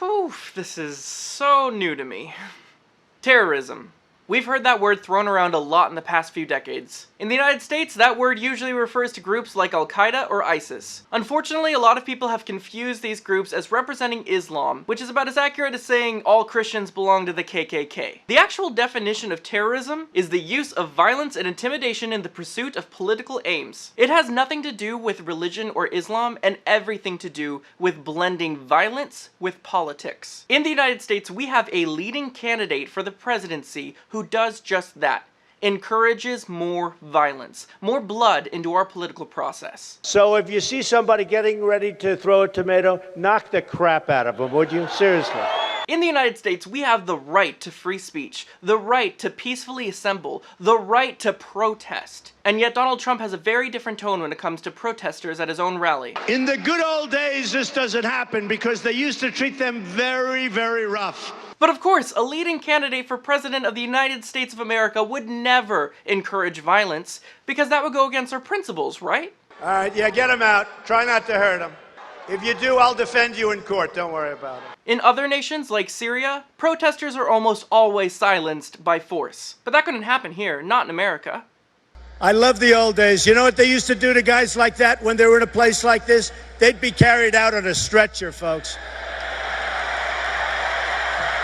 Whew, this is so new to me. Terrorism. We've heard that word thrown around a lot in the past few decades. In the United States, that word usually refers to groups like Al-Qaeda or ISIS. Unfortunately, a lot of people have confused these groups as representing Islam, which is about as accurate as saying all Christians belong to the KKK. The actual definition of terrorism is the use of violence and intimidation in the pursuit of political aims. It has nothing to do with religion or Islam and everything to do with blending violence with politics. In the United States, we have a leading candidate for the presidency who does just that. Encourages more violence, more blood into our political process. So if you see somebody getting ready to throw a tomato, knock the crap out of them, would you? Seriously. In the United States, we have the right to free speech, the right to peacefully assemble, the right to protest. And yet Donald Trump has a very different tone when it comes to protesters at his own rally. In the good old days, this doesn't happen because they used to treat them very, very rough. But of course, a leading candidate for president of the United States of America would never encourage violence, because that would go against our principles, right? All right, yeah, get him out. Try not to hurt him. If you do, I'll defend you in court. Don't worry about it. In other nations, like Syria, protesters are almost always silenced by force. But that couldn't happen here, not in America. I love the old days. You know what they used to do to guys like that when they were in a place like this? They'd be carried out on a stretcher, folks.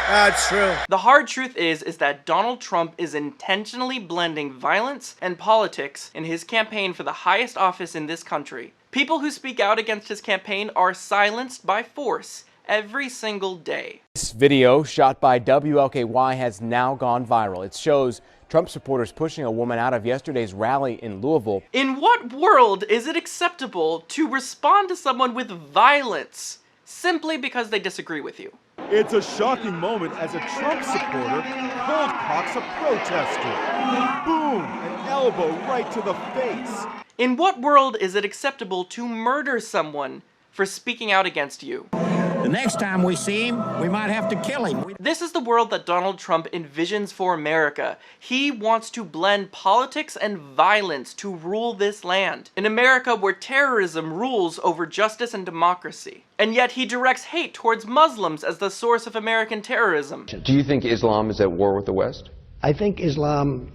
That's true. The hard truth is that Donald Trump is intentionally blending violence and politics in his campaign for the highest office in this country. People who speak out against his campaign are silenced by force every single day. This video shot by WLKY has now gone viral. It shows Trump supporters pushing a woman out of yesterday's rally in Louisville. In what world is it acceptable to respond to someone with violence simply because they disagree with you? It's a shocking moment as a Trump supporter cold cocks a protester. Boom! An elbow right to the face. In what world is it acceptable to murder someone for speaking out against you? The next time we see him, we might have to kill him. This is the world that Donald Trump envisions for America. He wants to blend politics and violence to rule this land. In America where terrorism rules over justice and democracy. And yet he directs hate towards Muslims as the source of American terrorism. Do you think Islam is at war with the West? I think Islam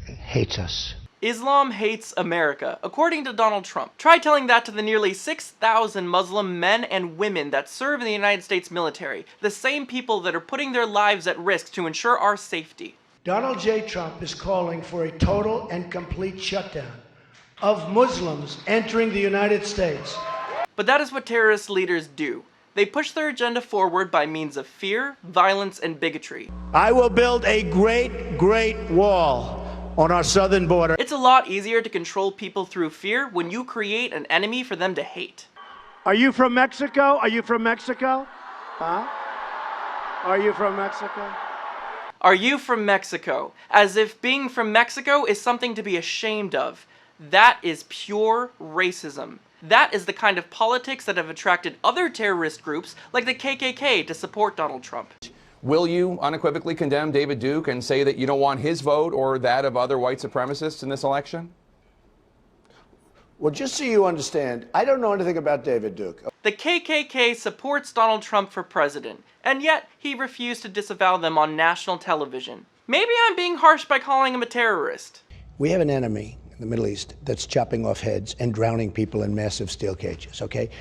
hates us. Islam hates America, according to Donald Trump. Try telling that to the nearly 6,000 Muslim men and women that serve in the United States military, the same people that are putting their lives at risk to ensure our safety. Donald J. Trump is calling for a total and complete shutdown of Muslims entering the United States. But that is what terrorist leaders do. They push their agenda forward by means of fear, violence, and bigotry. I will build a great, great wall on our southern border. It's a lot easier to control people through fear when you create an enemy for them to hate. Are you from Mexico? Are you from Mexico? Huh? Are you from Mexico? Are you from Mexico? As if being from Mexico is something to be ashamed of. That is pure racism. That is the kind of politics that have attracted other terrorist groups like the KKK to support Donald Trump. Will you unequivocally condemn David Duke and say that you don't want his vote or that of other white supremacists in this election? Well, just so you understand, I don't know anything about David Duke. The KKK supports Donald Trump for president, and yet he refused to disavow them on national television. Maybe I'm being harsh by calling him a terrorist. We have an enemy in the Middle East that's chopping off heads and drowning people in massive steel cages, okay?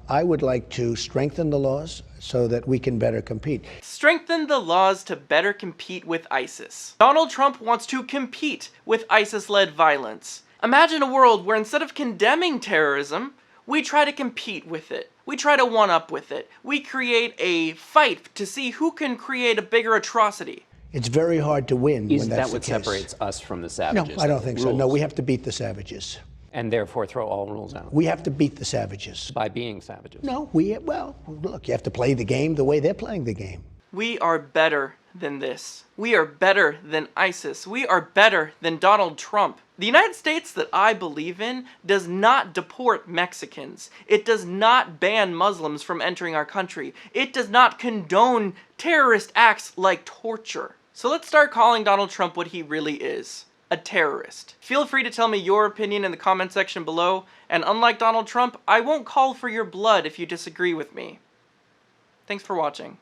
I would like to strengthen the laws so that we can better compete. Strengthen the laws to better compete with ISIS. Donald Trump wants to compete with ISIS-led violence. Imagine a world where instead of condemning terrorism, we try to compete with it. We try to one-up with it. We create a fight to see who can create a bigger atrocity. It's very hard to win when that's the case. Isn't that what separates us from the savages? No, I don't think so. Rules. No, we have to beat the savages. And therefore throw all rules out. We have to beat the savages. By being savages. No, well, look, you have to play the game the way they're playing the game. We are better than this. We are better than ISIS. We are better than Donald Trump. The United States that I believe in does not deport Mexicans. It does not ban Muslims from entering our country. It does not condone terrorist acts like torture. So let's start calling Donald Trump what he really is. A terrorist. Feel free to tell me your opinion in the comment section below, and unlike Donald Trump, I won't call for your blood if you disagree with me. Thanks for watching.